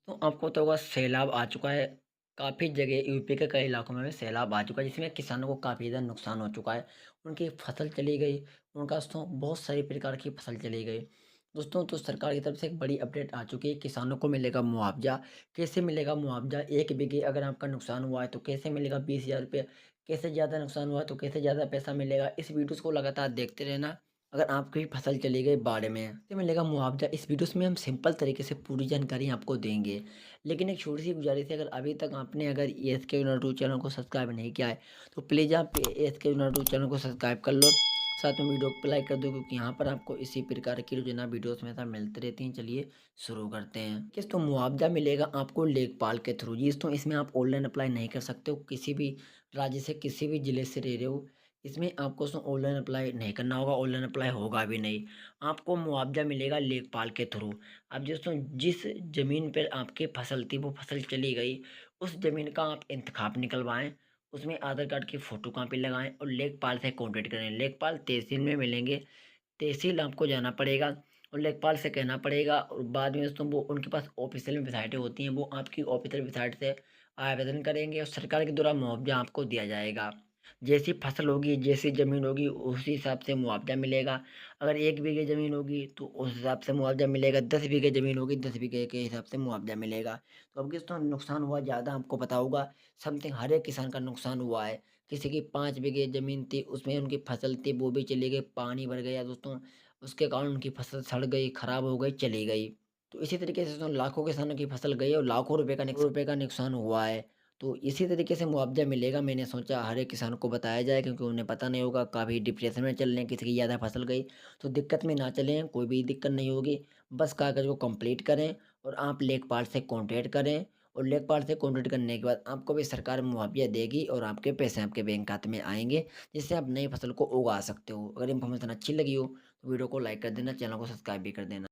तो आपको तो होगा सैलाब आ चुका है। काफ़ी जगह यूपी के कई इलाकों में भी सैलाब आ चुका है, जिसमें किसानों को काफ़ी ज़्यादा नुकसान हो चुका है। उनकी फसल चली गई, उनका दोस्तों बहुत सारी प्रकार की फसल चली गई। दोस्तों तो सरकार की तरफ से एक बड़ी अपडेट आ चुकी है, किसानों को मिलेगा मुआवज़ा। कैसे मिलेगा मुआवज़ा? 1 बीघे अगर आपका नुकसान हुआ है तो कैसे मिलेगा 20,000 रुपए? कैसे ज़्यादा नुकसान हुआ है तो कैसे ज़्यादा पैसा मिलेगा? इस वीडियोज़ को लगातार देखते रहना। अगर आपकी फसल चली गई बाढ़ में, कैसे मिलेगा मुआवज़ा? इस वीडियोज़ में हम सिंपल तरीके से पूरी जानकारी आपको देंगे। लेकिन एक छोटी-सी गुज़ारिश है, अगर अभी तक आपने अगर एएसके यूनिवर्सिटी चैनल को सब्सक्राइब नहीं किया है, तो प्लीज़ आप एएसके यूनिवर्सिटी चैनल को सब्सक्राइब कर लो। साथ में वीडियो को लाइक कर दो, क्योंकि यहाँ पर आपको इसी प्रकार की रोज़ाना वीडियोज़ हमेशा मिलती रहती हैं। चलिए शुरू करते हैं। किस तो मुआवज़ा मिलेगा आपको लेखपाल के थ्रू। जी, तो इसमें आप ऑनलाइन अप्लाई नहीं कर सकते हो। किसी भी राज्य से, किसी भी ज़िले से रह रहे हो, इसमें आपको उसमें ऑनलाइन अप्लाई नहीं करना होगा, ऑनलाइन अप्लाई होगा भी नहीं। आपको मुआवज़ा मिलेगा लेखपाल के थ्रू। अब दोस्तों जिस ज़मीन पर आपकी फसल थी, वो फसल चली गई, उस ज़मीन का आप इंतखाब निकलवाएँ, उसमें आधार कार्ड की फ़ोटोकॉपी लगाएँ और लेखपाल से कॉन्टैक्ट करें। लेखपाल तहसील में मिलेंगे, तहसील आपको जाना पड़ेगा और लेखपाल से कहना पड़ेगा, और बाद में दोस्तों वो उनके पास ऑफ़िशियल वेबसाइटें होती हैं, वो आपकी ऑफ़िशियल वेबसाइट से आवेदन करेंगे और सरकार के द्वारा मुआवज़ा आपको दिया जाएगा। जैसी फसल होगी, जैसी ज़मीन होगी, उसी हिसाब से मुआवज़ा मिलेगा। अगर 1 बीघे ज़मीन होगी तो उस हिसाब से मुआवज़ा मिलेगा, 10 बीघे ज़मीन होगी, 10 बीघे के हिसाब से मुआवज़ा मिलेगा। तो अब दोस्तों नुकसान हुआ ज़्यादा, आपको पता होगा, समथिंग हर एक किसान का नुकसान हुआ है। किसी की 5 बीघे ज़मीन थी, उसमें उनकी फसल थी, वो भी चली गई, पानी भर गया दोस्तों, उसके कारण उनकी फसल सड़ गई, खराब हो गई, चली गई। तो इसी तरीके से तो लाखों किसानों की फसल गई और लाखों रुपए का नुकसान हुआ है। तो इसी तरीके से मुआवज़ा मिलेगा। मैंने सोचा हर एक किसान को बताया जाए, क्योंकि उन्हें पता नहीं होगा, काफ़ी डिप्रेशन में चल रहे हैं, किसी की ज़्यादा फसल गई, तो दिक्कत में ना चलें, कोई भी दिक्कत नहीं होगी। बस कागज़ को कंप्लीट करें और आप लेखपाल से कॉन्टैक्ट करें, और लेखपाल से कॉन्टैक्ट करने के बाद आपको भी सरकार मुआवज़ा देगी और आपके पैसे आपके बैंक खाते में आएँगे, जिससे आप नई फसल को उगा सकते हो। अगर इन्फॉर्मेशन अच्छी लगी हो तो वीडियो को लाइक कर देना, चैनल को सब्सक्राइब भी कर देना।